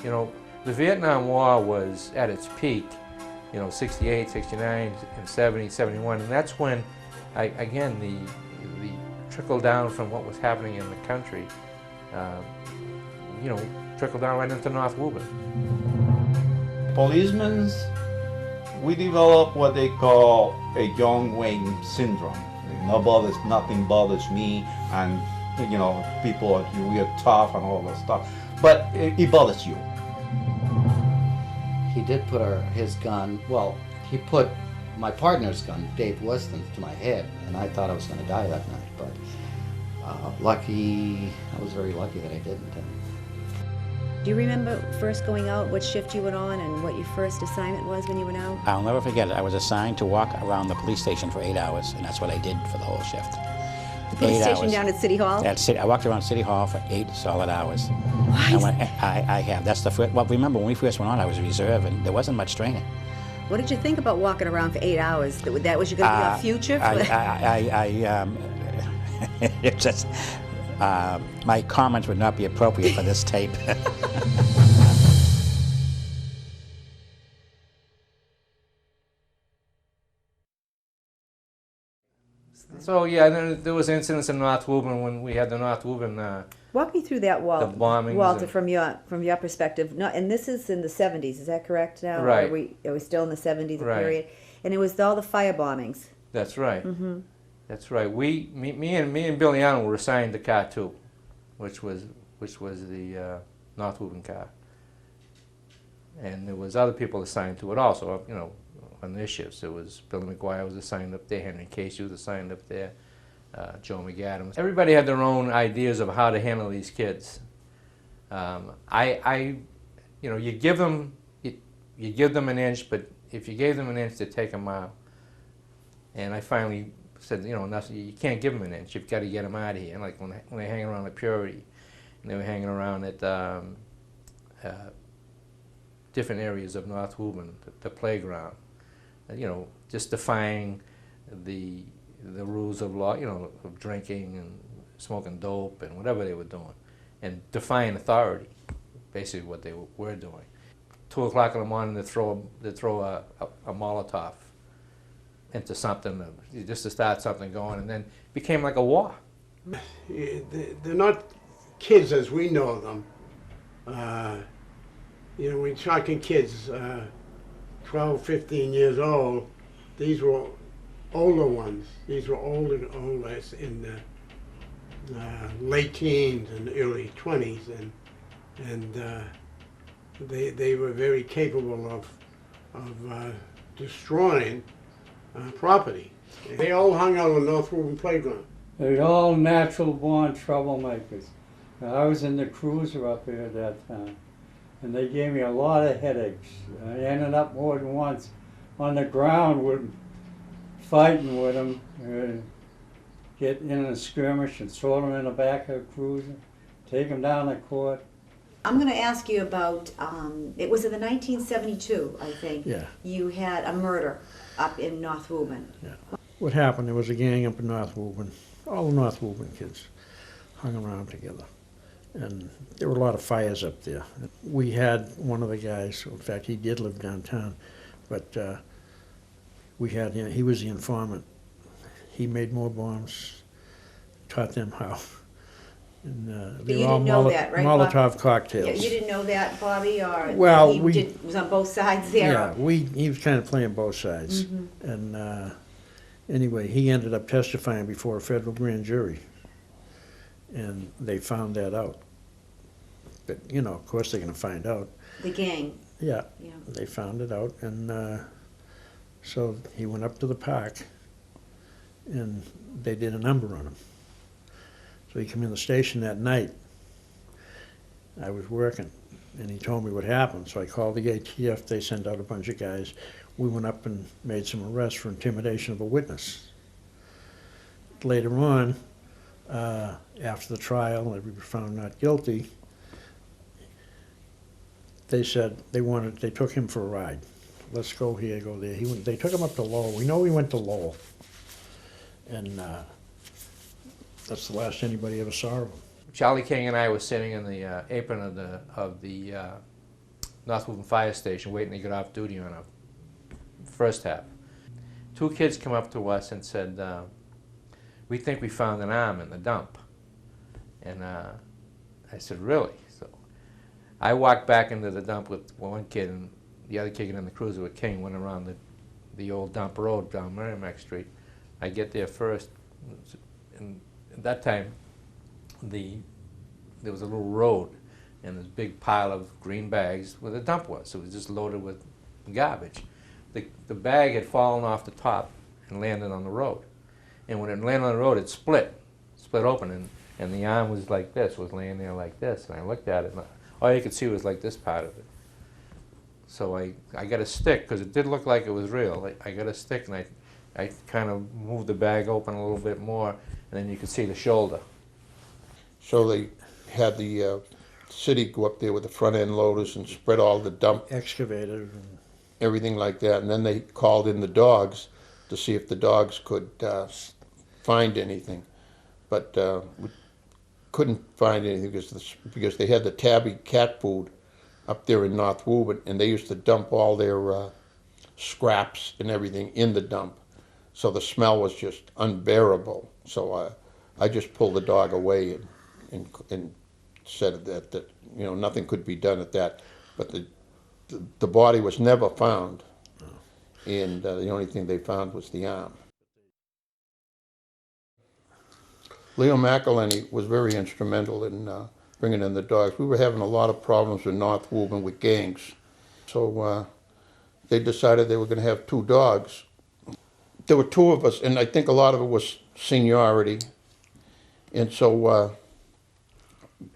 You know, the Vietnam War was at its peak, you know, 68, 69, and 70, 71, and that's when, again, the trickle down from what was happening in the country, you know, trickled down right into North Woburn. Policemen, we develop what they call a John Wayne syndrome. Nothing bothers me, and you know, people are, we are tough and all that stuff, but it bothers you. He did put his gun, well, he put my partner's gun, Dave Weston's, to my head, and I thought I was going to die that night, but I was very lucky that I didn't. Do you remember first going out, what shift you went on, and what your first assignment was when you went out? I'll never forget it. I was assigned to walk around the police station for 8 hours, and that's what I did for the whole shift. The police station down at City Hall? I walked around City Hall for 8 solid hours. What? I have. That's the first. Well, remember when we first went on, I was a reserve, and there wasn't much training. What did you think about walking around for 8 hours? That was going to be your future? It's just, my comments would not be appropriate for this tape. So yeah, then there was incidents in North Woburn when we had the North Woburn. Walk me through that, The bombings Walter, and- from your perspective. No, and this is in the 70s, is that correct now? Right. Are we still in the 70s Right. period? And it was all the fire bombings. That's right. Mm-hmm. That's right. Me and Billy Allen were assigned the car too, which was the North Woburn car, and there was other people assigned to it also. You know, on their shifts, there was Billy McGuire was assigned up there, Henry Casey was assigned up there, Joe McAdams. Everybody had their own ideas of how to handle these kids. You know, you give them an inch, but if you gave them an inch, they'd take a mile. And I finally said, you know, nothing, you can't give them an inch. You've got to get them out of here. And like when they hang around at Purity, and they were hanging around at different areas of North Woburn, the playground, you know, just defying the rules of law, you know, of drinking and smoking dope and whatever they were doing, and defying authority, basically what they were doing. 2 o'clock in the morning, they throw a Molotov into something, just to start something going, and then it became like a war. They're not kids as we know them. You know, we're talking kids, 12, 15 years old. These were older ones. These were older in the late teens and early 20s, and they were very capable of destroying property. They all hung out on North Woburn Playground. They're all natural-born troublemakers. I was in the cruiser up here at that time, and they gave me a lot of headaches. I ended up more than once on the ground fighting with them, get in a skirmish and throw them in the back of the cruiser, take them down to court. I'm going to ask you about, it was in the 1972, I think. Yeah. You had a murder up in North Woburn. Yeah. What happened, there was a gang up in North Woburn. All the North Woburn kids hung around together. And there were a lot of fires up there. We had one of the guys, in fact, he did live downtown, but we had, you know, he was the informant. He made more bombs, taught them how. And, But they you were all didn't know that, right, Bob? Molotov cocktails. Yeah, you didn't know that, Bobby, or Well, he was on both sides there? Yeah, he was kind of playing both sides. Mm-hmm. And anyway, he ended up testifying before a federal grand jury. And they found that out. But, you know, of course they're going to find out. The gang. Yeah, Yeah. they found it out. And so he went up to the park, and they did a number on him. So he came in the station that night. I was working, and he told me what happened. So I called the ATF. They sent out a bunch of guys. We went up and made some arrests for intimidation of a witness. Later on, after the trial, they were found not guilty. They said they took him for a ride. Let's go here, go there. They took him up to Lowell. We know he went to Lowell. And that's the last anybody ever saw of him. Charlie King and I were sitting in the apron of the North Woburn Fire Station waiting to get off duty on a first half. Two kids come up to us and said, we think we found an arm in the dump. And I said, really? So I walked back into the dump with one kid, and the other kid in the cruiser with King went around the old dump road down Merrimack Street. I get there first, and at that time, there was a little road and this big pile of green bags where the dump was. It was just loaded with garbage. The bag had fallen off the top and landed on the road. And when it landed on the road, it split open, and the arm was like this, was laying there like this. And I looked at it, and all you could see was like this part of it. So I got a stick, because it did look like it was real. I got a stick, and I kind of moved the bag open a little bit more, and then you could see the shoulder. So they had the city go up there with the front end loaders and spread all the dump, Excavator. And everything like that, and then they called in the dogs to see if the dogs could find anything, but we couldn't find anything because they had the tabby cat food up there in North Woburn, and they used to dump all their scraps and everything in the dump, so the smell was just unbearable. So I just pulled the dog away and said that you know, nothing could be done at that, but the body was never found, and the only thing they found was the arm. Leo McElhenney was very instrumental in bringing in the dogs. We were having a lot of problems in North Woburn with gangs, so they decided they were going to have two dogs. There were two of us, and I think a lot of it was seniority, and so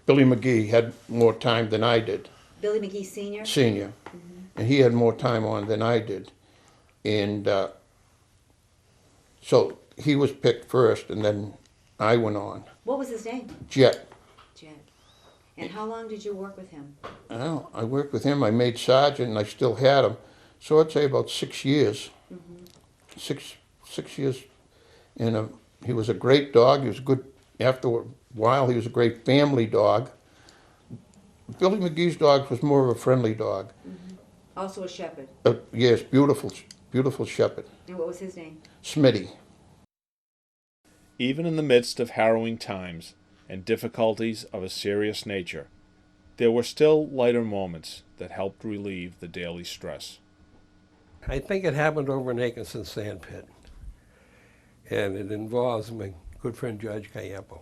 Billy McGee had more time than I did. Billy McGee Sr.? Senior. And he had more time on than I did. And so he was picked first, and then I went on. What was his name? Jet. Jet. And how long did you work with him? Well, I worked with him. I made sergeant, and I still had him. So I'd say about 6 years. Six years. And he was a great dog. He was good. After a while, he was a great family dog. Billy McGee's dog was more of a friendly dog. Also a shepherd. Yes, beautiful shepherd. And what was his name? Smitty. Even in the midst of harrowing times and difficulties of a serious nature, there were still lighter moments that helped relieve the daily stress. I think it happened over in Atkinson Sand Pit, and it involves my good friend Judge Cayampo.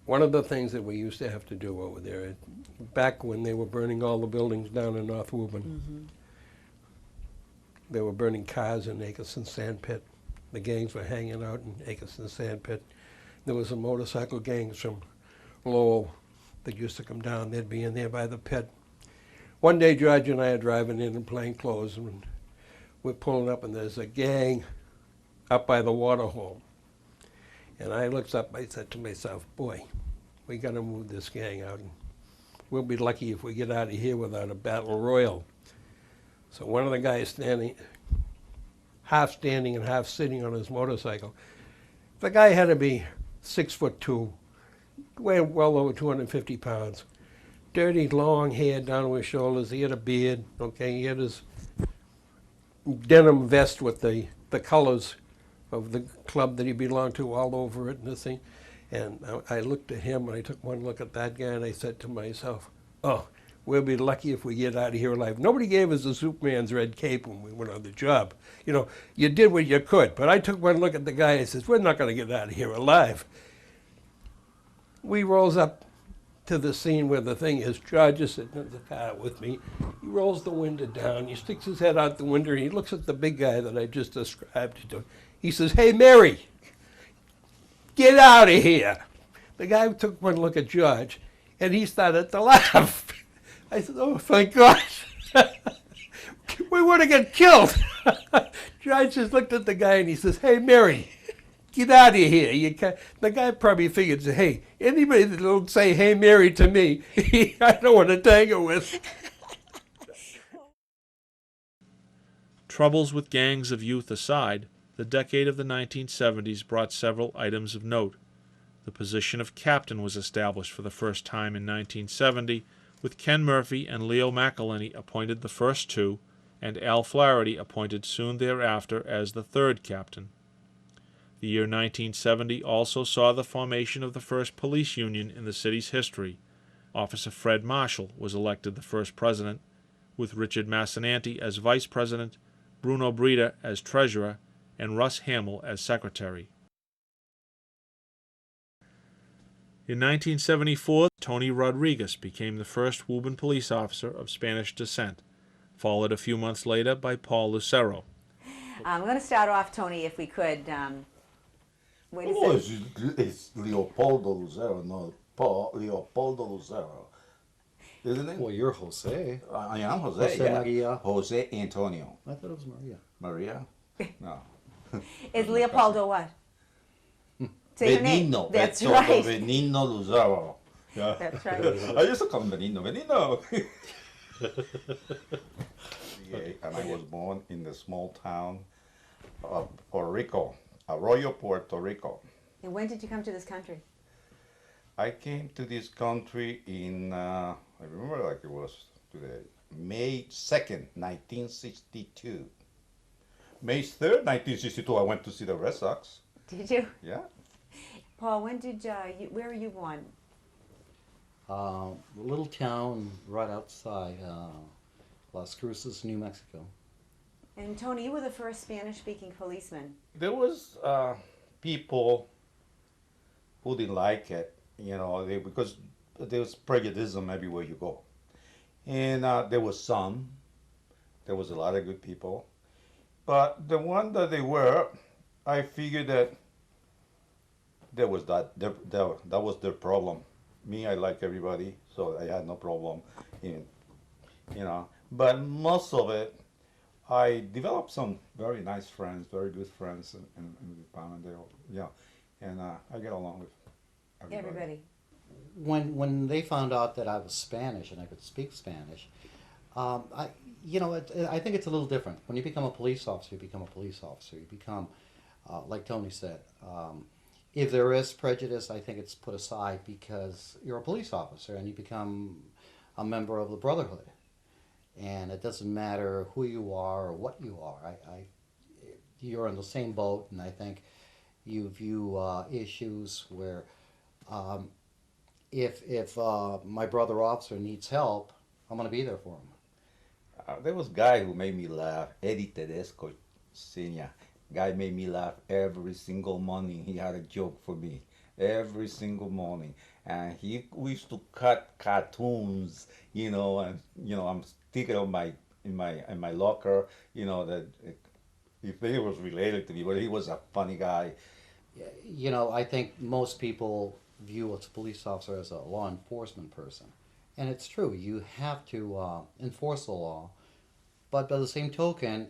One of the things that we used to have to do over there, back when they were burning all the buildings down in North Woburn, they were burning cars in Atkinson Sand Pit. The gangs were hanging out in Atkinson Sand Pit. There was a motorcycle gangs from Lowell that used to come down. They'd be in there by the pit. One day, George and I are driving in plain clothes, and we're pulling up, and there's a gang up by the water hole. And I looked up, I said to myself, boy, we got to move this gang out. And we'll be lucky if we get out of here without a battle royal. So one of the guys half standing and half sitting on his motorcycle, the guy had to be 6'2", weighed well over 250 pounds. Dirty, long hair down to his shoulders. He had a beard, okay? He had his denim vest with the colors of the club that he belonged to all over it and this thing. And I looked at him, and I took one look at that guy, and I said to myself, oh, we'll be lucky if we get out of here alive. Nobody gave us the Superman's red cape when we went on the job. You know, you did what you could, but I took one look at the guy and says, we're not going to get out of here alive. We rolls up to the scene where the thing is. George is sitting in the car with me. He rolls the window down. He sticks his head out the window, and he looks at the big guy that I just described to him. He says, hey, Mary, get out of here. The guy took one look at George, and he started to laugh. I said, oh, thank God. We would have got killed. George just looked at the guy, and he says, hey, Mary, get out of here. You can't. The guy probably figured, hey, anybody that don't say, hey, Mary, to me, I don't want to tangle with. Troubles with gangs of youth aside, the decade of the 1970s brought several items of note. The position of captain was established for the first time in 1970, with Ken Murphy and Leo McElhenney appointed the first two, and Al Flaherty appointed soon thereafter as the third captain. The year 1970 also saw the formation of the first police union in the city's history. Officer Fred Marshall was elected the first president, with Richard Massinanti as vice president, Bruno Breda as treasurer, and Russ Hamill as secretary. In 1974, Tony Rodriguez became the first Woburn police officer of Spanish descent, followed a few months later by Paul Lucero. We're going to start off, Tony, if we could. Wait a Oh, second. it's Leopoldo Lucero, not Paul, Leopoldo Lucero. Isn't it? Well, you're Jose. I am Jose, Jose yeah. Maria. Jose Antonio. I thought it was Maria. Maria? No. Is Leopoldo what? Say your name. Benigno. That's Beto right. Benigno Lucero. Yeah. That's right. I used to call him Benigno. Benigno. Yeah, and I was born in the small town of Puerto Rico, Arroyo, Puerto Rico. And when did you come to this country? I came to this country in, I remember like it was today, May 2nd, 1962. May 3rd, 1962, I went to see the Red Sox. Did you? Yeah. Paul, when did where were you born? A little town right outside Las Cruces, New Mexico. And Tony, you were the first Spanish-speaking policeman. There was people who didn't like it, you know, because there was prejudice everywhere you go. And there was there was a lot of good people. But the one that they were, I figured that that was their problem. Me, I like everybody, so I had no problem in, you know. But most of it, I developed some very nice friends, very good friends in the Palmdale, yeah. And I get along with everybody. When they found out that I was Spanish and I could speak Spanish, I think it's a little different. When you become a police officer, you become a police officer. You become, like Tony said, if there is prejudice, I think it's put aside because you're a police officer and you become a member of the Brotherhood. And it doesn't matter who you are or what you are. You're in the same boat, and I think you view issues where if my brother officer needs help, I'm going to be there for him. There was a guy who made me laugh, Eddie Tedesco Sr. Guy made me laugh every single morning. He had a joke for me every single morning. And we used to cut cartoons, you know, and, you know, I'm sticking on in my locker, you know, that if it was related to me, but he was a funny guy. You know, I think most people view a police officer as a law enforcement person. And it's true, you have to enforce the law. But by the same token,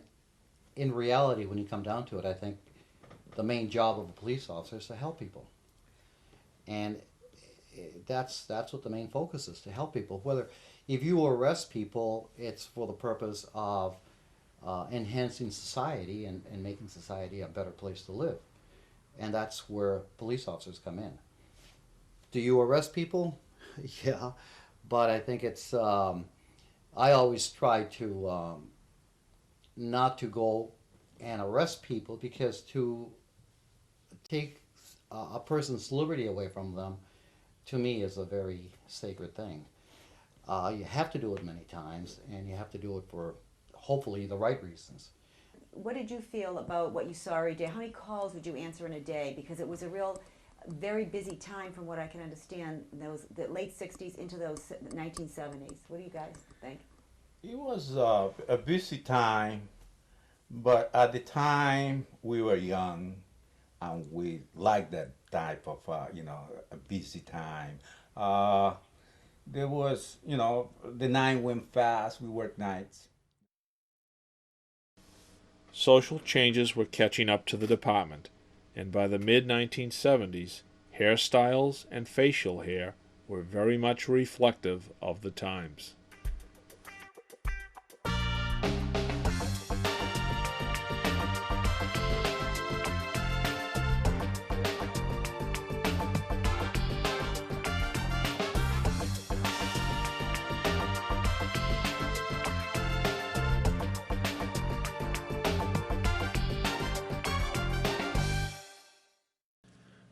in reality, when you come down to it, I think the main job of a police officer is to help people. And that's what the main focus is, to help people. Whether if you arrest people, it's for the purpose of enhancing society and making society a better place to live. And that's where police officers come in. Do you arrest people? Yeah, but I think it's, I always try to not to go and arrest people, because to take a person's liberty away from them, to me, is a very sacred thing. You have to do it many times, and you have to do it for hopefully the right reasons. What did you feel about what you saw every day? How many calls would you answer in a day? Because it was a very busy time, from what I can understand, the late 60s into those 1970s. What do you guys think? It was a busy time, but at the time we were young, and we liked that type of, you know, a busy time. There was, you know, the night went fast. We worked nights. Social changes were catching up to the department, and by the mid-1970s, hairstyles and facial hair were very much reflective of the times.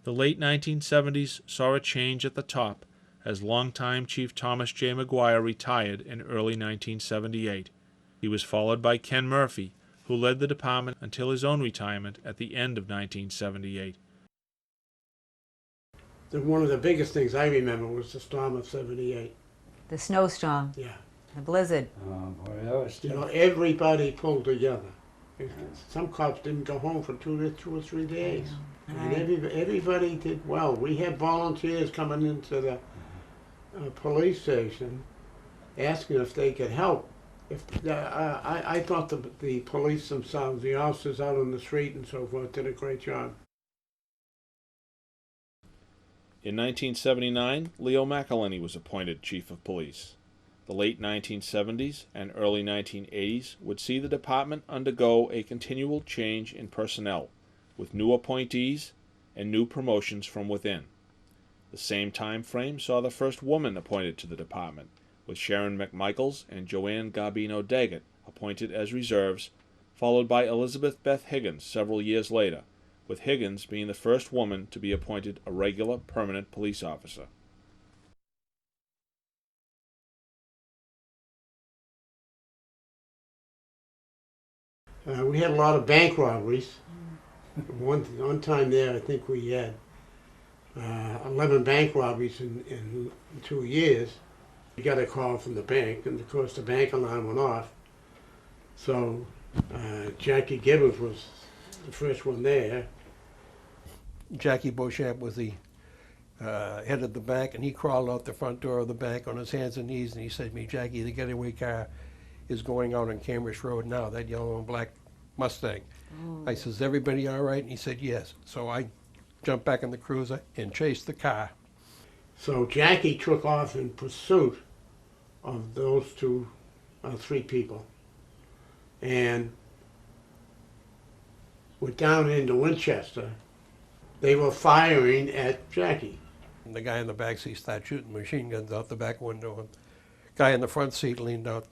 The late 1970s saw a change at the top as longtime Chief Thomas J. McGuire retired in early 1978. He was followed by Ken Murphy, who led the department until his own retirement at the end of 1978. One of the biggest things I remember was the storm of '78. The snowstorm, Yeah. the blizzard. Oh, boy, that was You know, tough. everybody pulled together. Some cops didn't go home for 2 or 3 days. And everybody did well. We had volunteers coming into the police station asking if they could help. I thought the police themselves, the officers out on the street and so forth, did a great job. In 1979, Leo McElhenney was appointed Chief of Police. The late 1970s and early 1980s would see the department undergo a continual change in personnel, with new appointees and new promotions from within. The same time frame saw the first woman appointed to the department, with Sharon McMichaels and Joanne Garbino Daggett appointed as reserves, followed by Elizabeth Beth Higgins several years later, with Higgins being the first woman to be appointed a regular permanent police officer. We had a lot of bank robberies. One time there, I think we had 11 bank robberies in 2 years. We got a call from the bank, and of course the bank alarm went off. So Jackie Gibbons was the first one there. Jackie Beauchamp was the head of the bank, and he crawled out the front door of the bank on his hands and knees, and he said to me, "Jackie, the getaway car is going out on Cambridge Road now, that yellow and black Mustang." I says, "Everybody all right?" And he said, "Yes." So I jumped back in the cruiser and chased the car. So Jackie took off in pursuit of those 3 people, and went down into Winchester. They were firing at Jackie. And the guy in the back seat started shooting machine guns out the back window. And guy in the front seat leaned out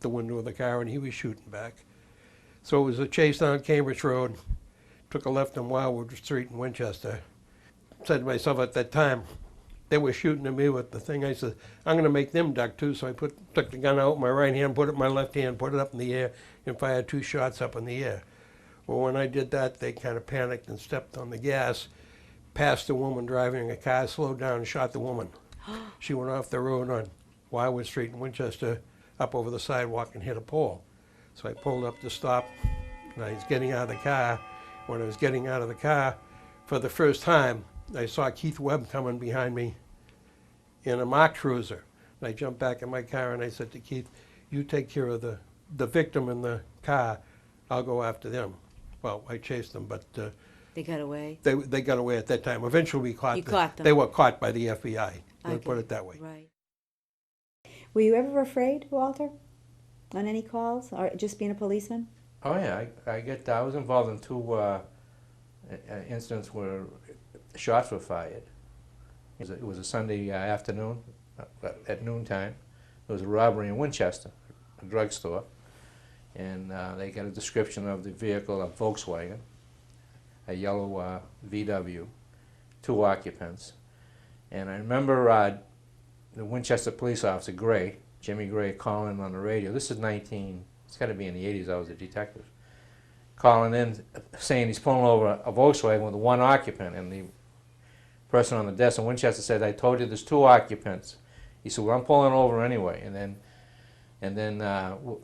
the window of the car, and he was shooting back. So it was a chase down Cambridge Road. Took a left on Wildwood Street in Winchester. Said to myself at that time, they were shooting at me with the thing. I said, I'm going to make them duck too. So I took the gun out with my right hand, put it in my left hand, put it up in the air, and fired 2 shots up in the air. Well, when I did that, they kind of panicked and stepped on the gas, passed the woman driving a car, slowed down and shot the woman. She went off the road on Wildwood Street in Winchester, up over the sidewalk and hit a pole. So I pulled up to stop, and I was getting out of the car. When I was getting out of the car, for the first time, I saw Keith Webb coming behind me in a Mark Cruiser. And I jumped back in my car and I said to Keith, "You take care of the victim in the car. I'll go after them." Well, I chased them, but They got away. they got away at that time. Eventually we caught You them. caught them. They were caught by the FBI. Let's Okay. put it that way. Right. Were you ever afraid, Walter, on any calls, or just being a policeman? Oh yeah, I was involved in 2 incidents where shots were fired. It was a Sunday afternoon at noontime. There was a robbery in Winchester, a drugstore, and they got a description of the vehicle, a Volkswagen, a yellow VW, 2 occupants. And I remember the Winchester police officer, Gray, Jimmy Gray, calling on the radio. This is it's got to be in the 80s, I was a detective. Calling in, saying he's pulling over a Volkswagen with 1 occupant, and the person on the desk in Winchester said, "I told you there's 2 occupants." He said, "Well, I'm pulling over anyway." And then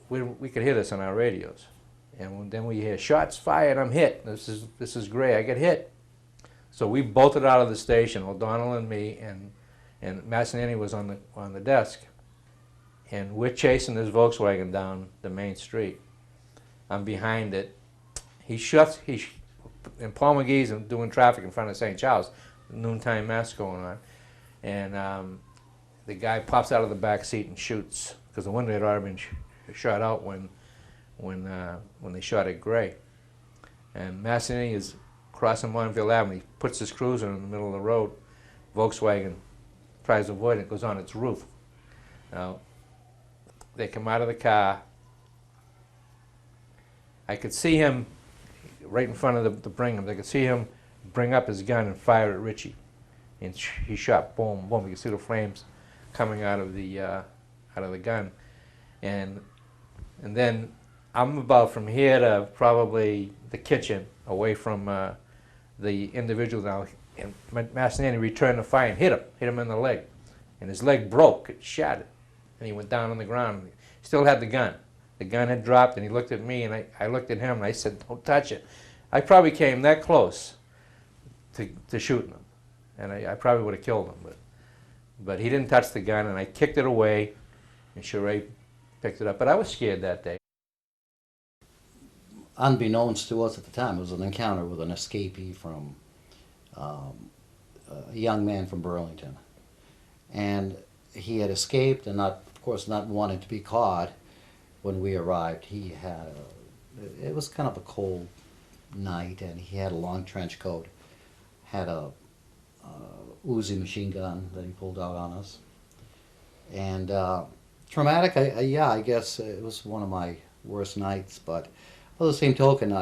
we could hear this on our radios. And then we hear, "Shots fired, I'm hit. This is Gray, I get hit." So we bolted out of the station, O'Donnell and me, and Massanini was on the desk. And we're chasing this Volkswagen down the main street. I'm behind it. And Paul McGee's doing traffic in front of St. Charles, noontime mass going on. And the guy pops out of the back seat and shoots, because the window had already been shot out when they shot at Gray. And Massanini is crossing Montville Avenue. He puts his cruiser in the middle of the road. Volkswagen tries to avoid it, goes on its roof. Now, they come out of the car. I could see him right in front of the Brigham. I could see him bring up his gun and fire at Richie. And he shot, boom, boom. You could see the flames coming out of the gun. And then I'm about from here to probably the kitchen, away from the individual now. And Massanani returned the fire and hit him in the leg. And his leg broke, it shattered. And he went down on the ground. He still had the gun. The gun had dropped, and he looked at me, and I looked at him, and I said, don't touch it. I probably came that close to shooting him. And I probably would have killed him. But he didn't touch the gun, and I kicked it away, and Sheree picked it up. But I was scared that day. Unbeknownst to us at the time, it was an encounter with an escapee from a young man from Burlington. And he had escaped, and of course not wanting to be caught. When we arrived, it was kind of a cold night, and he had a long trench coat, had a Uzi machine gun that he pulled out on us. And traumatic, I guess it was one of my worst nights, but by the same token,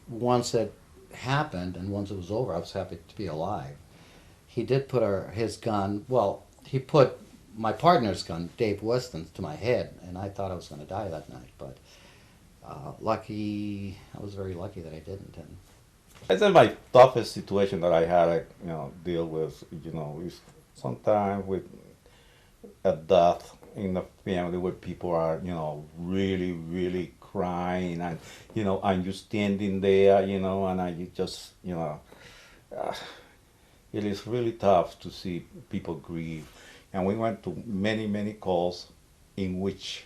once it happened and once it was over, I was happy to be alive. He did put he put my partner's gun, Dave Weston's, to my head, and I thought I was going to die that night. But I was very lucky that I didn't. And I think my toughest situation that I had, deal with, is sometimes with a death in the family where people are, really, really crying, and and you standing there, and you just, it is really tough to see people grieve. And we went to many, many calls in which,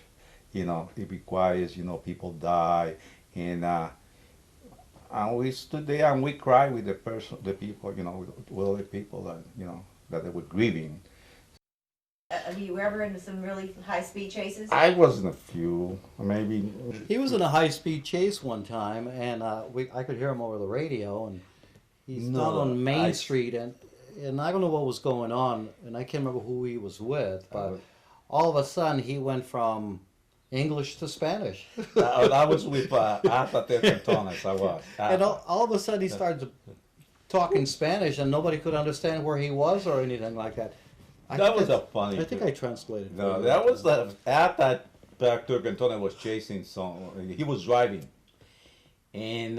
it requires, people die, and we stood there and we cried with the people, with the people that, that they were grieving. Were you ever into some really high-speed chases? I was in a few, maybe. he was in a high-speed chase one time, and I could hear him over the radio, and he's down on Main Street, and I don't know what was going on, and I can't remember who he was with, but all of a sudden he went from English to Spanish. I was with Arta Tercantones, I was. And all of a sudden he started talking Spanish, and nobody could understand where he was or anything like that. That was a funny. I think I translated. No, that was Arta Tercantones was chasing he was driving, and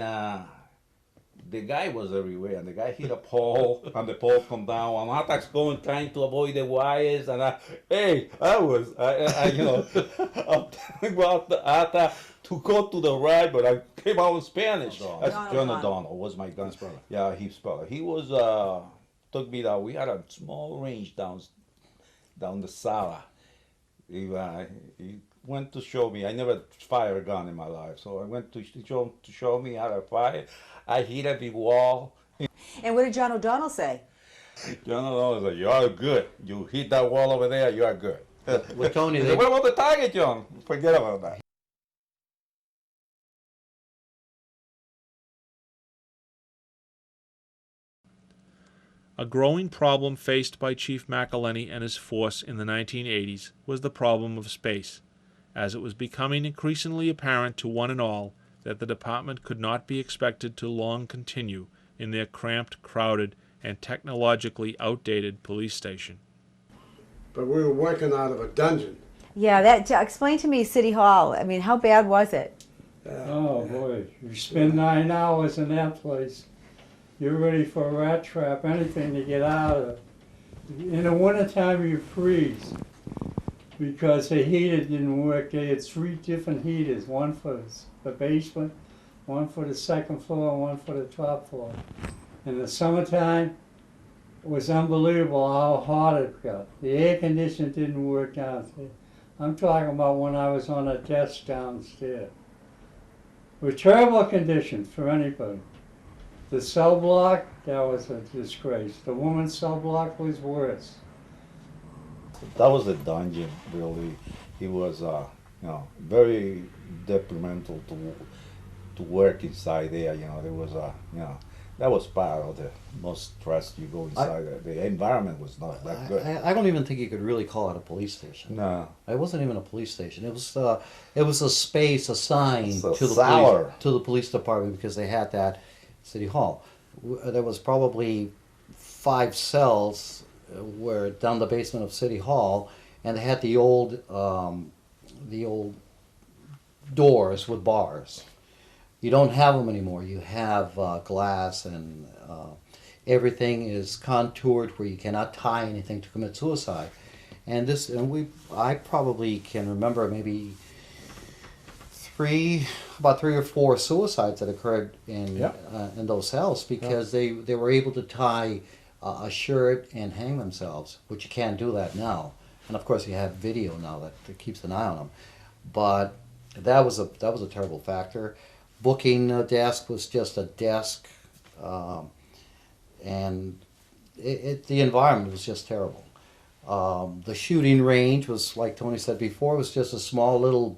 the guy was everywhere, and the guy hit a pole, and the pole come down, and Arta's going, trying to avoid the wires, and I'm telling about Arta to go to the right, but I came out in Spanish. That's John O'Donnell was my gun's brother. Yeah, his brother. He was, took me down, we had a small range down the Sala. He went to show me, I never fired a gun in my life, so I went to show me how to fire. I hit every wall. And what did John O'Donnell say? John O'Donnell said, "You are good. You hit that wall over there, you are good." With Tony, what about the target, John? Forget about that. A growing problem faced by Chief McElhenney and his force in the 1980s was the problem of space, as it was becoming increasingly apparent to one and all that the department could not be expected to long continue in their cramped, crowded, and technologically outdated police station. But we were working out of a dungeon. Yeah, explain to me City Hall. I mean, how bad was it? Oh boy, you spend 9 hours in that place. You're ready for a rat trap, anything to get out of. In the wintertime you freeze because the heater didn't work. They had 3 different heaters, one for the basement, one for the second floor, and one for the top floor. In the summertime, it was unbelievable how hot it got. The air conditioning didn't work downstairs. I'm talking about when I was on a desk downstairs. It was terrible conditions for anybody. The cell block, that was a disgrace. The woman's cell block was worse. That was a dungeon, really. It was, very detrimental to work inside there. There was that was part of the most stress you go inside there. The environment was not that good. I don't even think you could really call it a police station. No, it wasn't even a police station. It was a space assigned So to the police department because they had that at City Hall. there was probably 5 cells were down the basement of City Hall, and they had the old doors with bars. You don't have them anymore. You have glass, and everything is contoured where you cannot tie anything to commit suicide. And I probably can remember maybe about 3 or 4 suicides that occurred in those cells because they were able to tie a shirt and hang themselves, which you can't do that now. And of course, you have video now that keeps an eye on them. But that was a terrible factor. Booking a desk was just a desk, and the environment was just terrible. The shooting range was, like Tony said before, was just a small little.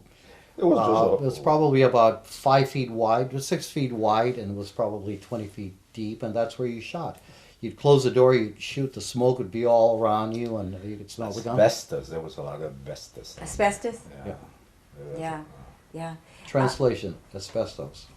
It was probably about 5 feet wide, it was 6 feet wide, and it was probably 20 feet deep, and that's where you shot. You'd close the door, you'd shoot, the smoke would be all around you, and you could smell the gun. Asbestos. There was a lot of asbestos. Asbestos? Yeah. Yeah. Translation, asbestos.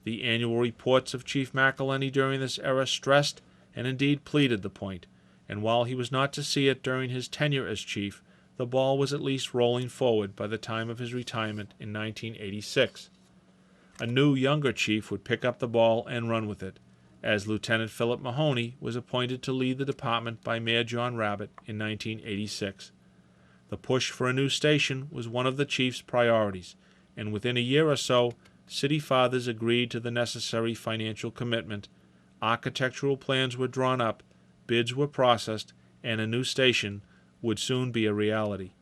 The annual reports of Chief McElhenney during this era stressed and indeed pleaded the point, and while he was not to see it during his tenure as chief, the ball was at least rolling forward by the time of his retirement in 1986. A new, younger chief would pick up the ball and run with it, as Lieutenant Philip Mahoney was appointed to lead the department by Mayor John Rabbit in 1986. The push for a new station was one of the chief's priorities, and within a year or so, city fathers agreed to the necessary financial commitment, architectural plans were drawn up, bids were processed, and a new station would soon be a reality.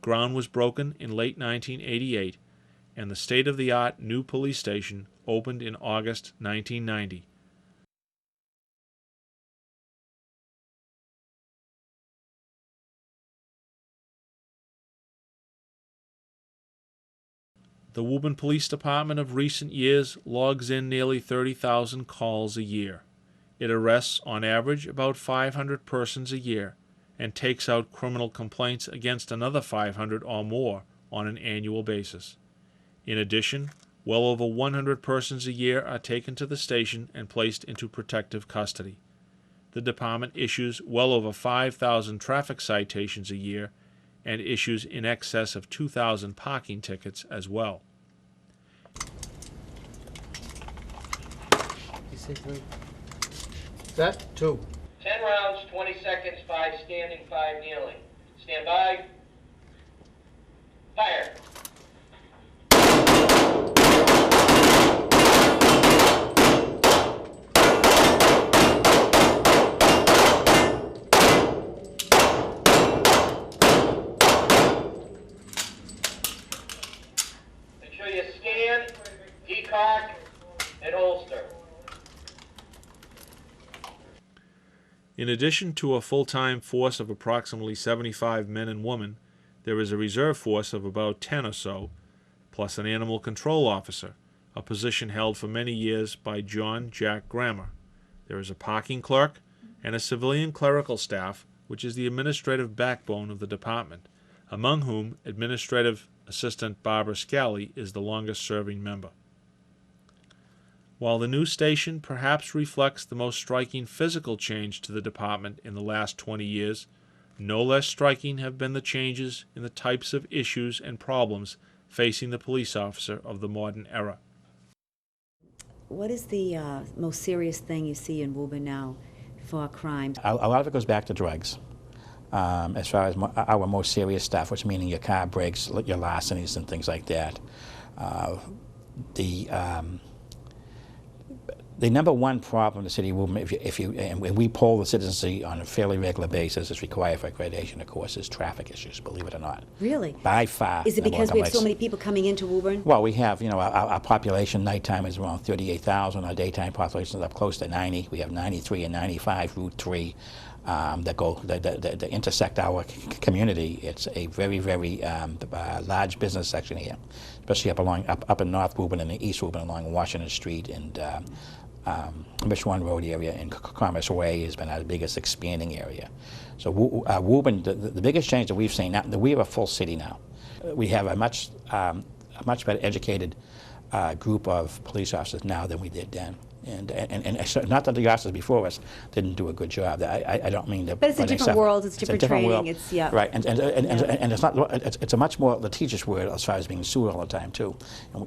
Ground was broken in late 1988, and the state-of-the-art new police station opened in August 1990. The Woburn Police Department of recent years logs in nearly 30,000 calls a year. It arrests, on average, about 500 persons a year, and takes out criminal complaints against another 500 or more on an annual basis. In addition, well over 100 persons a year are taken to the station and placed into protective custody. The department issues well over 5,000 traffic citations a year and issues in excess of 2,000 parking tickets as well. That, 2. 10 rounds, 20 seconds, 5 standing, 5 kneeling. Stand by. Fire. Make sure you scan, decock, and holster. In addition to a full-time force of approximately 75 men and women, there is a reserve force of about 10 or so, plus an animal control officer, a position held for many years by John Jack Grammer. There is a parking clerk and a civilian clerical staff, which is the administrative backbone of the department, among whom Administrative Assistant Barbara Scally is the longest-serving member. While the new station perhaps reflects the most striking physical change to the department in the last 20 years, no less striking have been the changes in the types of issues and problems facing the police officer of the modern era. What is the most serious thing you see in Woburn now for crime? A lot of it goes back to drugs. As far as our most serious stuff, which meaning your car breaks, your larcenies and things like that. The number one problem in the city of Woburn, and we poll the citizenry on a fairly regular basis, is required for accreditation, of course, is traffic issues, believe it or not. Really? By far. Is it because we have so many people coming into Woburn? Well, we have, our population nighttime is around 38,000. Our daytime population is up close to 90. We have 93 and 95 Route 3 that intersect our community. It's a very, very large business section here, especially up in North Woburn and the East Woburn along Washington Street and Mission Road area and Commerce Way has been our biggest expanding area. So Woburn, the biggest change that we've seen now, we have a full city now. We have a much better educated group of police officers now than we did then. And so not that the officers before us didn't do a good job. I don't mean to. But it's a different world. It's different training. World. It's yeah. Right, and it's not. It's a much more litigious world as far as being sued all the time too,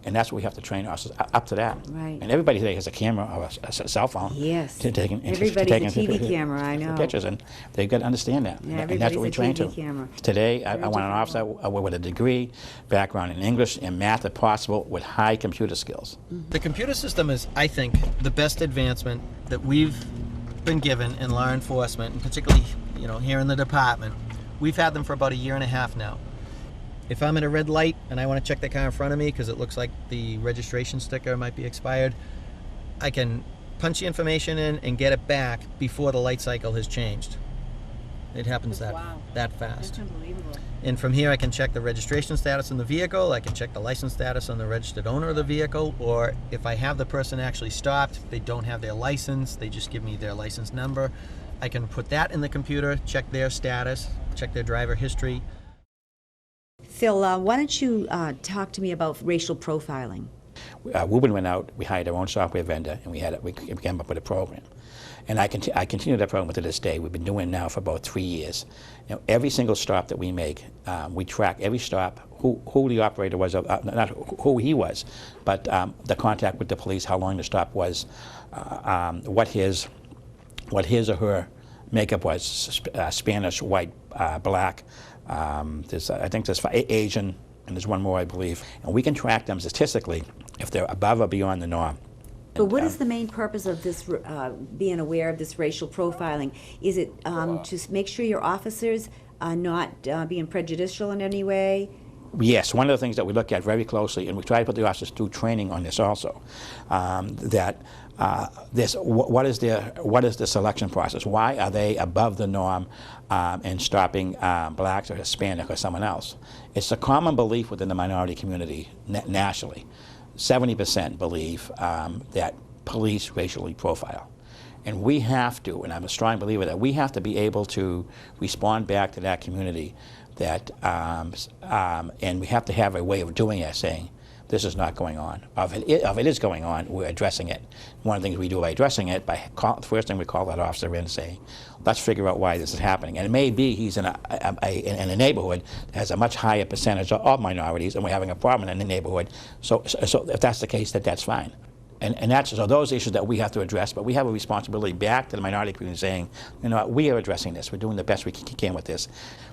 and that's what we have to train officers up to that. Right. And everybody today has a camera or a cell phone. Yes. Everybody's a TV camera. I know. Pictures, and they've got to understand that. Yeah, and that's what we train to. Camera. Today, I want an officer with a degree, background in English and math, if possible, with high computer skills. The computer system is, I think, the best advancement that we've been given in law enforcement, and particularly, here in the department. We've had them for about 1.5 years now. If I'm at a red light and I want to check the car in front of me because it looks like the registration sticker might be expired, I can punch the information in and get it back before the light cycle has changed. It happens that fast. That's unbelievable. And from here I can check the registration status on the vehicle, I can check the license status on the registered owner of the vehicle, or if I have the person actually stopped, they don't have their license, they just give me their license number, I can put that in the computer, check their status, check their driver history. Phil, why don't you talk to me about racial profiling? Woburn went out, we hired our own software vendor, and we came up with a program. And I continue that program to this day. We've been doing it now for about 3 years. Every single stop that we make, we track every stop, who the operator was, not who he was, but the contact with the police, how long the stop was, what his or her makeup was, Spanish, white, black. I think there's Asian, and there's one more, I believe. And we can track them statistically if they're above or beyond the norm. But what is the main purpose of this, being aware of this racial profiling? Is it to make sure your officers are not being prejudicial in any way? Yes, one of the things that we look at very closely, and we try to put the officers through training on this also, what is the selection process? Why are they above the norm in stopping blacks or Hispanic or someone else? It's a common belief within the minority community nationally. 70% believe that police racially profile. And we have to, and I'm a strong believer that we have to be able to respond back to that community that, and we have to have a way of doing it, saying, this is not going on. If it is going on, we're addressing it. One of the things we do by addressing it, the first thing we call that officer in saying, let's figure out why this is happening. And it may be he's in a neighborhood that has a much higher percentage of minorities, and we're having a problem in the neighborhood. So if that's the case, that's fine. And that's so those issues that we have to address, but we have a responsibility back to the minority community saying, we are addressing this. We're doing the best we can with this.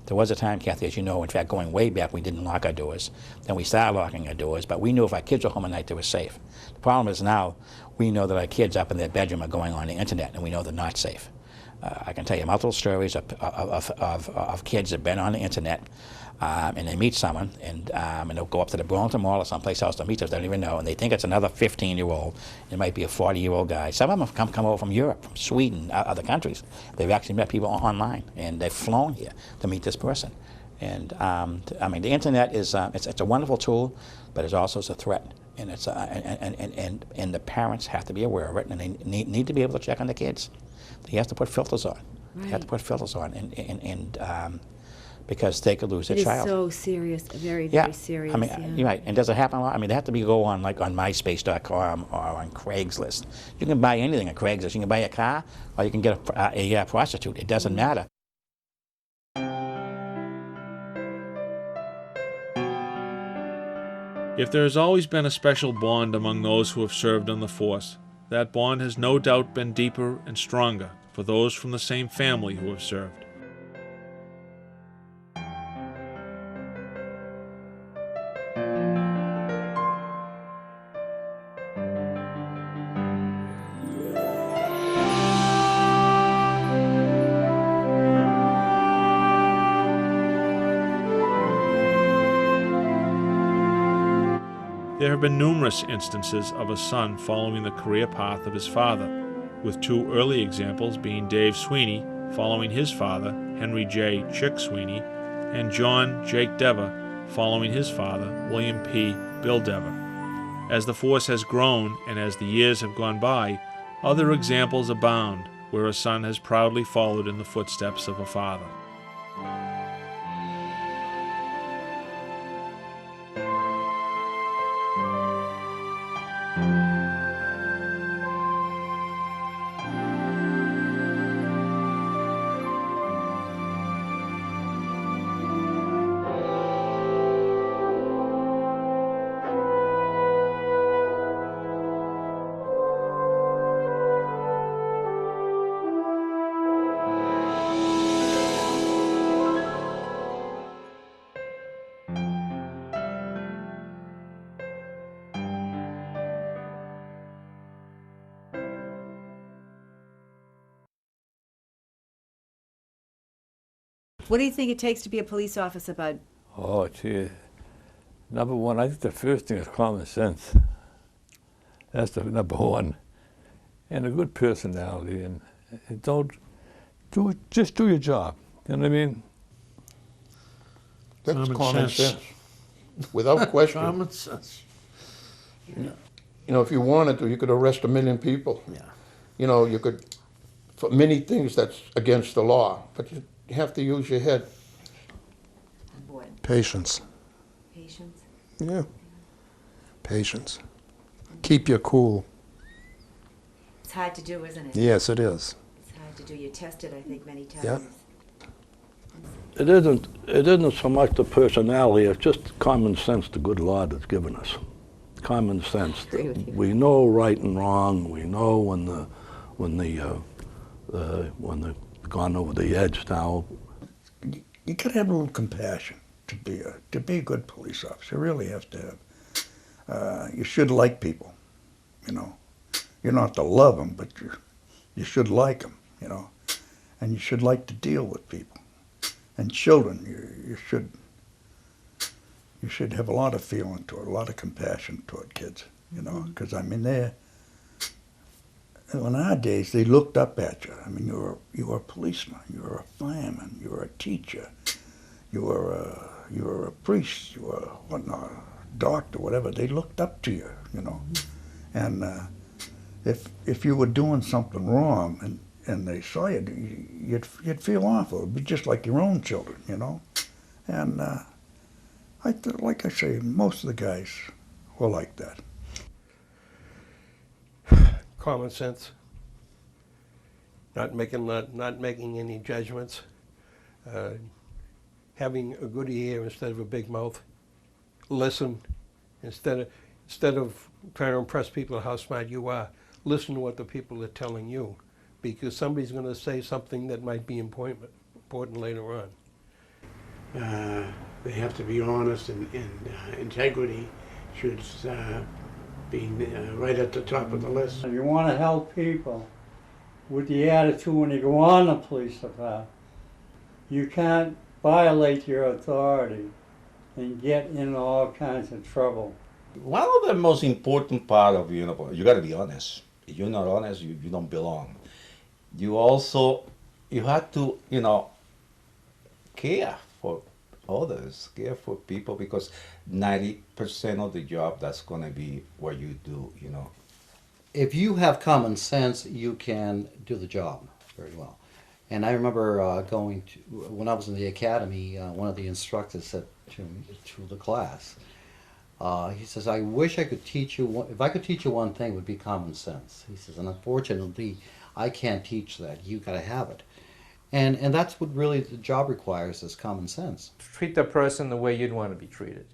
There was a time, Kathy, as you know, in fact, going way back, we didn't lock our doors. Then we started locking our doors, but we knew if our kids were home at night, they were safe. The problem is now we know that our kids up in their bedroom are going on the internet, and we know they're not safe. I can tell you multiple stories of kids that have been on the internet, and they meet someone, and they'll go up to the Burlington Mall or someplace else to meet us, they don't even know, and they think it's another 15-year-old. It might be a 40-year-old guy. Some of them have come over from Europe, from Sweden, other countries. They've actually met people online, and they've flown here to meet this person. And the internet is it's a wonderful tool, but it's also a threat. And it's and the parents have to be aware of it, and they need to be able to check on the kids. They have to put filters on. Right. They have to put filters on, and because they could lose their child. It is so serious, very, very serious. You're right. And does it happen a lot? They have to go on like on MySpace.com or on Craigslist. You can buy anything on Craigslist. You can buy a car, or you can get a prostitute. It doesn't matter. If there has always been a special bond among those who have served on the force, that bond has no doubt been deeper and stronger for those from the same family who have served. There have been numerous instances of a son following the career path of his father, with two early examples being Dave Sweeney following his father, Henry J. Chick Sweeney, and John Jake Dever following his father, William P. Bill Dever. As the force has grown and as the years have gone by, other examples abound where a son has proudly followed in the footsteps of a father. What do you think it takes to be a police officer, Bud? Oh, gee. Number one, I think the first thing is common sense. That's the number one. And a good personality. And don't do it, just do your job. You know what I mean? That's Common common sense. sense. Without question. Common sense. You know, if you wanted to, you could arrest 1 million people. Yeah. You know, you could, for many things that's against the law, but you have to use your head. Boy, Patience. patience. Yeah. Patience. Keep your cool. It's hard to do, isn't it? Yes, it is. It's hard to do. You tested, I think, many times. Yep. It isn't so much the personality, it's just common sense the good Lord has given us. Common sense. Agree with you. We know right and wrong. We know when they've gone over the edge now. You gotta have a little compassion to be a good police officer. You really have to have. You should like people, you know. You don't have to love them, but you should like them, you know. And you should like to deal with people. And children, you should have a lot of feeling toward, a lot of compassion toward kids, you know. Because I mean, in our days, they looked up at you. I mean, you were a policeman, you were a fireman, you were a teacher, you were a priest, you were whatnot, a doctor, whatever. They looked up to you, you know. And if you were doing something wrong and they saw you, you'd feel awful. It'd be just like your own children, you know. And like I say, most of the guys were like that. Common sense. Not making any judgments. Having a good ear instead of a big mouth. Listen instead of trying to impress people how smart you are. Listen to what the people are telling you, because somebody's going to say something that might be important later on. They have to be honest, and integrity should be right at the top of the list. If you want to help people with the attitude when you go on the police department, you can't violate your authority and get in all kinds of trouble. One of the most important part of you got to be honest. If you're not honest, you don't belong. You have to, care for others, care for people, because 90% of the job, that's going to be what you do, If you have common sense, you can do the job very well. And I remember when I was in the academy, one of the instructors said to the class, he says, I wish I could teach you, if I could teach you one thing, it would be common sense. He says, and unfortunately, I can't teach that. You got to have it. And that's what really the job requires, is common sense. Treat the person the way you'd want to be treated,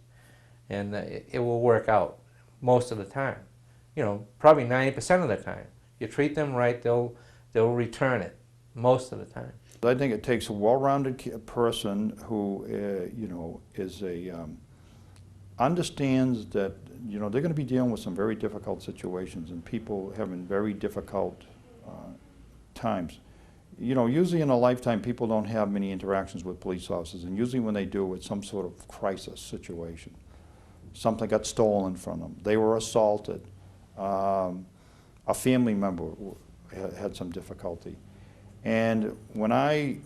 and it will work out most of the time. Probably 90% of the time. You treat them right, they'll return it most of the time. I think it takes a well-rounded person who, is understands that, they're going to be dealing with some very difficult situations and people having very difficult times. Usually in a lifetime, people don't have many interactions with police officers, and usually when they do, it's some sort of crisis situation. Something got stolen from them. They were assaulted. A family member had some difficulty. And when I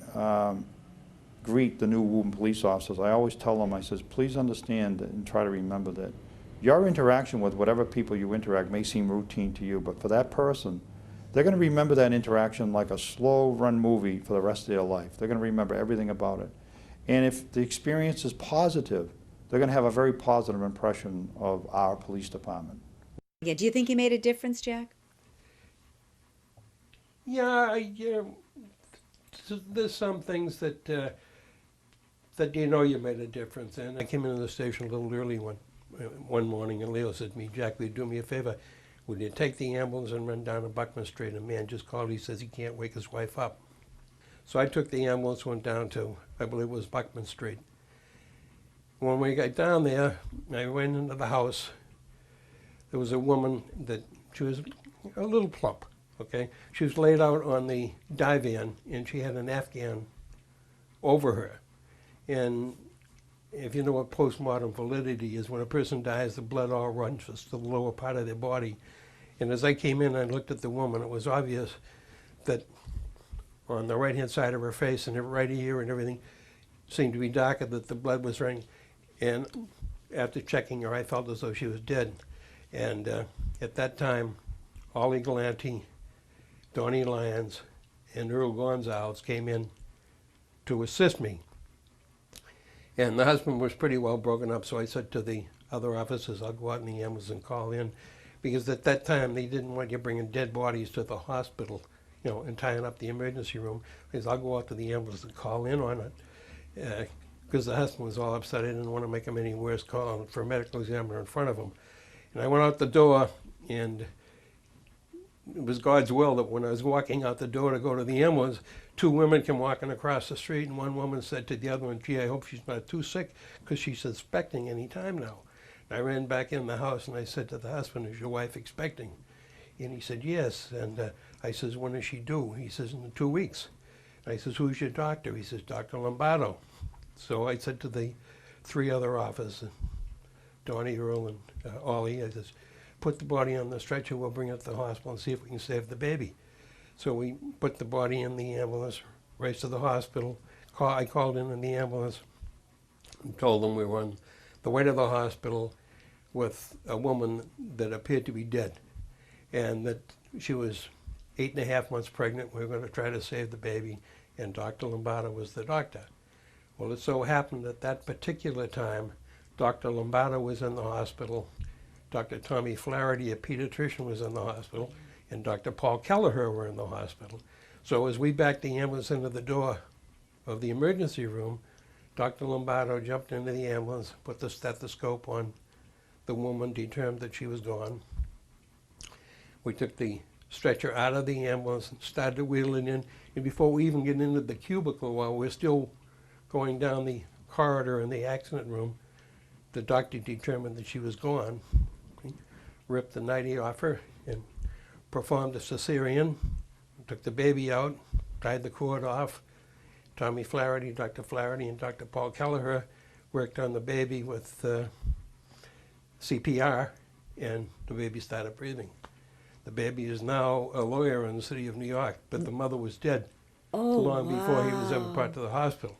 greet the new Woburn police officers, I always tell them, I says, please understand and try to remember that your interaction with whatever people you interact may seem routine to you, but for that person, they're going to remember that interaction like a slow-run movie for the rest of their life. They're going to remember everything about it. And if the experience is positive, they're going to have a very positive impression of our police department. Yeah, do you think you made a difference, Jack? Yeah, there's some things that you made a difference. And I came into the station a little early one morning, and Leo said to me, Jack, will you do me a favor? Would you take the ambulance and run down to Buckman Street? A man just called. He says he can't wake his wife up. So I took the ambulance, went down to, I believe it was Buckman Street. When we got down there, I went into the house. There was a woman she was a little plump, okay? She was laid out on the divan, and she had an Afghan over her. And if you know what postmortem validity is, when a person dies, the blood all runs to the lower part of their body. And as I came in and looked at the woman, it was obvious that on the right-hand side of her face and her right ear and everything seemed to be darker, that the blood was running. And after checking her, I felt as though she was dead. And at that time, Ollie Galante, Donnie Lyons, and Earl Gonzalez came in to assist me. And the husband was pretty well broken up, so I said to the other officers, I'll go out in the ambulance and call in. Because at that time, they didn't want you bringing dead bodies to the hospital, you know, and tying up the emergency room. Because I'll go out to the ambulance and call in on it. Because the husband was all upset. I didn't want to make him any worse, call for a medical examiner in front of him. And I went out the door, and it was God's will that when I was walking out the door to go to the ambulance, two women came walking across the street, and one woman said to the other one, gee, I hope she's not too sick, because she's expecting any time now. And I ran back in the house, and I said to the husband, is your wife expecting? And he said, yes. And I says, when is she due? He says, in 2 weeks. And I says, who's your doctor? He says, Dr. Lombardo. So I said to the three other officers, Donnie, Earl, and Ollie, I says, put the body on the stretcher, we'll bring it to the hospital and see if we can save the baby. So we put the body in the ambulance, raced to the hospital. I called in the ambulance and told them we were on the way to the hospital with a woman that appeared to be dead, and that she was 8.5 months pregnant. We were going to try to save the baby, and Dr. Lombardo was the doctor. Well, it so happened at that particular time, Dr. Lombardo was in the hospital, Dr. Tommy Flaherty, a pediatrician, was in the hospital, and Dr. Paul Kelleher were in the hospital. So as we backed the ambulance into the door of the emergency room, Dr. Lombardo jumped into the ambulance, put the stethoscope on the woman, determined that she was gone. We took the stretcher out of the ambulance and started wheeling in. And before we even get into the cubicle, while we're still going down the corridor in the accident room, the doctor determined that she was gone. He ripped the nightie off her and performed a cesarean, took the baby out, tied the cord off. Tommy Flaherty, Dr. Flaherty, and Dr. Paul Kelleher worked on the baby with CPR, and the baby started breathing. The baby is now a lawyer in the city of New York, but the mother was dead long before he was ever brought to the hospital.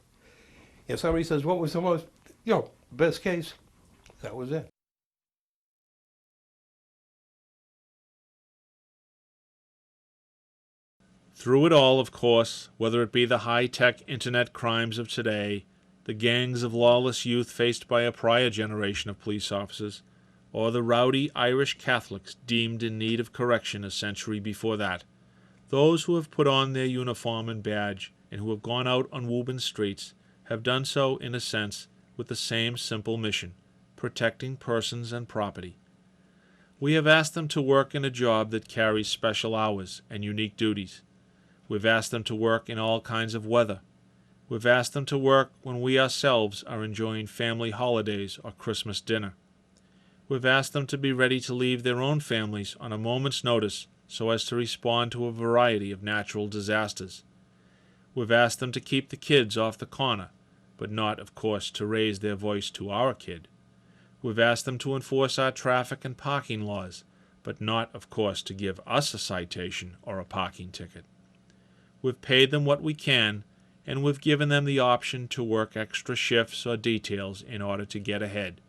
If somebody says, what was the most, best case? That was it. Through it all, of course, whether it be the high-tech internet crimes of today, the gangs of lawless youth faced by a prior generation of police officers, or the rowdy Irish Catholics deemed in need of correction a century before that, those who have put on their uniform and badge and who have gone out on Woburn streets have done so, in a sense, with the same simple mission, protecting persons and property. We have asked them to work in a job that carries special hours and unique duties. We've asked them to work in all kinds of weather. We've asked them to work when we ourselves are enjoying family holidays or Christmas dinner. We've asked them to be ready to leave their own families on a moment's notice so as to respond to a variety of natural disasters. We've asked them to keep the kids off the corner, but not, of course, to raise their voice to our kid. We've asked them to enforce our traffic and parking laws, but not, of course, to give us a citation or a parking ticket. We've paid them what we can, and we've given them the option to work extra shifts or details in order to get ahead.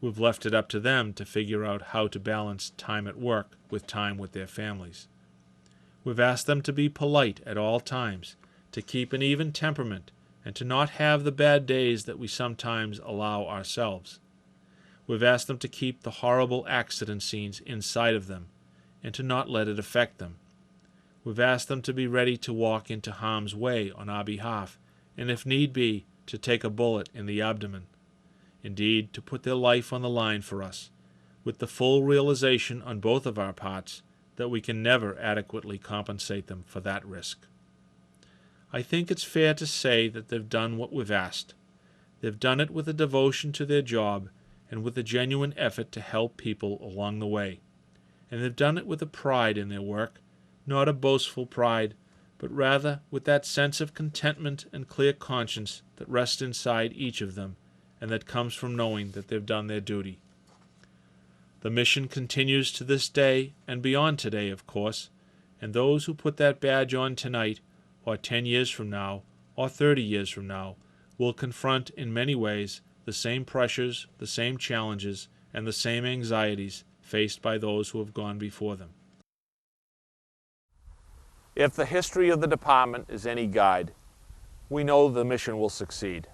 We've left it up to them to figure out how to balance time at work with time with their families. We've asked them to be polite at all times, to keep an even temperament, and to not have the bad days that we sometimes allow ourselves. We've asked them to keep the horrible accident scenes inside of them, and to not let it affect them. We've asked them to be ready to walk into harm's way on our behalf, and if need be, to take a bullet in the abdomen. Indeed, to put their life on the line for us, with the full realization on both of our parts that we can never adequately compensate them for that risk. I think it's fair to say that they've done what we've asked. They've done it with a devotion to their job and with a genuine effort to help people along the way. And they've done it with a pride in their work, not a boastful pride, but rather with that sense of contentment and clear conscience that rests inside each of them, and that comes from knowing that they've done their duty. The mission continues to this day and beyond today, of course, and those who put that badge on tonight, or 10 years from now, or 30 years from now, will confront in many ways the same pressures, the same challenges, and the same anxieties faced by those who have gone before them. If the history of the department is any guide, we know the mission will succeed.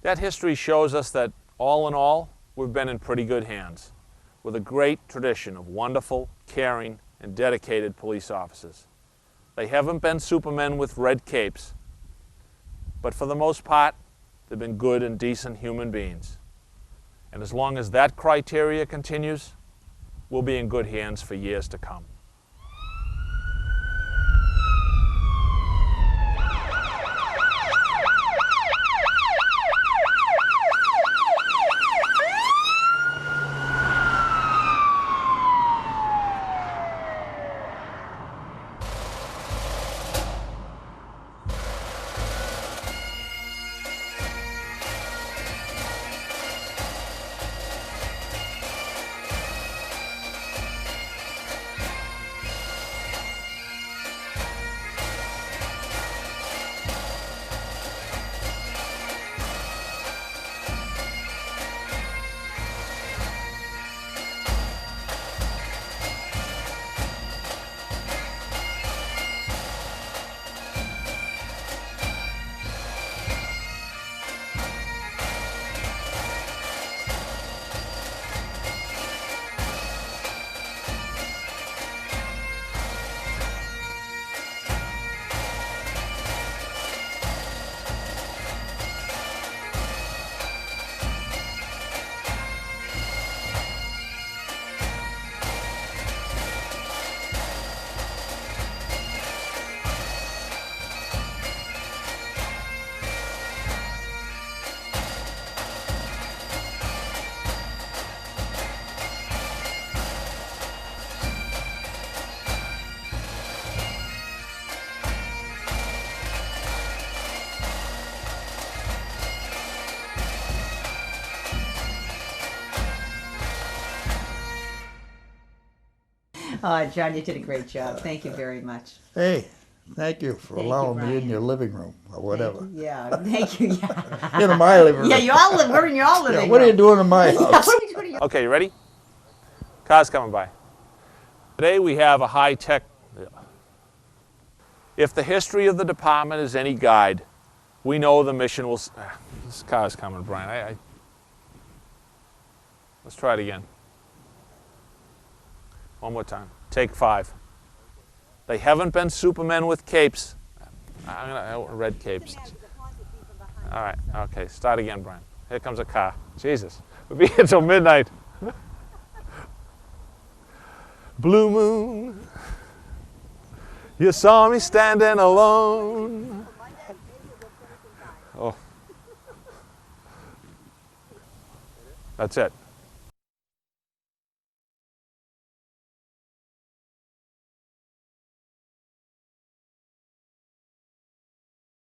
That history shows us that, all in all, we've been in pretty good hands, with a great tradition of wonderful, caring, and dedicated police officers. They haven't been supermen with red capes, but for the most part, they've been good and decent human beings. And as long as that criteria continues, we'll be in good hands for years to come. John, you did a great job. Thank you very much. Hey, thank you for Thank you, allowing me in Brian. your living room or whatever. Thank you. Yeah. In my living room. Yeah, you all live. We're in your living Yeah, room. what are you doing in my Yeah, house? what are we doing in your Okay, you ready? Car's coming by. Today we have a high-tech... If the history of the department is any guide, we know the mission will... This car's coming, Brian. Let's try it again. One more time. Take 5. They haven't been supermen with capes. Red capes. All right. Okay. Start again, Brian. Here comes a car. Jesus. We'll be here till midnight. Blue moon. You saw me standing alone. Oh. That's it.